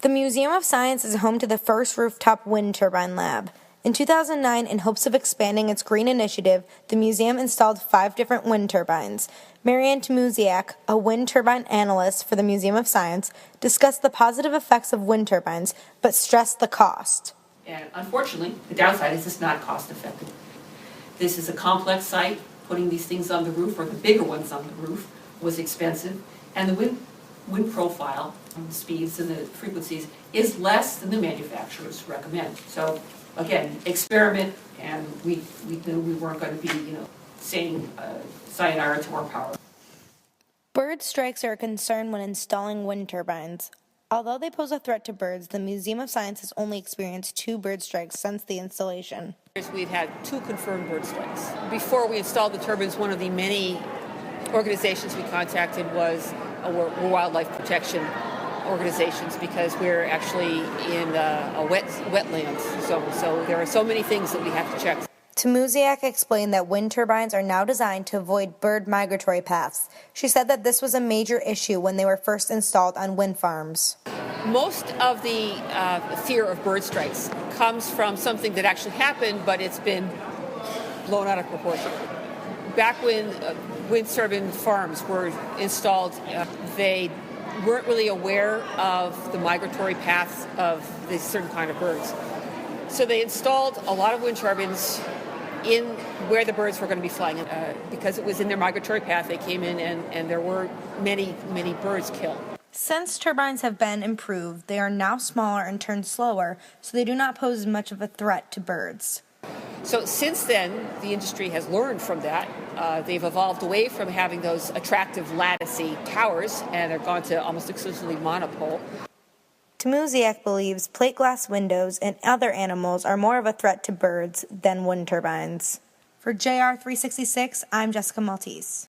The Museum of Science is home to the first rooftop wind turbine lab. In 2009, in hopes of expanding its green initiative, the museum installed 5 different wind turbines. Marianne Tmusiak, a wind turbine analyst for the Museum of Science, discussed the positive effects of wind turbines, but stressed the cost. And unfortunately, the downside is it's not cost effective. This is a complex site. Putting these things on the roof, or the bigger ones on the roof, was expensive. And the wind profile, the speeds and the frequencies, is less than the manufacturers recommend. So again, experiment, and we knew we weren't going to be, saying sayonara to our power. Bird strikes are a concern when installing wind turbines. Although they pose a threat to birds, the Museum of Science has only experienced 2 bird strikes since the installation. We've had 2 confirmed bird strikes. Before we installed the turbines, one of the many organizations we contacted was wildlife protection organizations, because we're actually in a wetlands zone. So there are so many things that we have to check. Tmusiak explained that wind turbines are now designed to avoid bird migratory paths. She said that this was a major issue when they were first installed on wind farms. Most of the fear of bird strikes comes from something that actually happened, but it's been blown out of proportion. Back when wind turbine farms were installed, they weren't really aware of the migratory paths of these certain kind of birds. So they installed a lot of wind turbines in where the birds were going to be flying. Because it was in their migratory path, they came in and there were many, many birds killed. Since turbines have been improved, they are now smaller and turn slower, so they do not pose as much of a threat to birds. So since then, the industry has learned from that. They've evolved away from having those attractive latticey towers, and they've gone to almost exclusively monopole. Tmusiak believes plate glass windows and other animals are more of a threat to birds than wind turbines. For JR 366, I'm Jessica Maltese.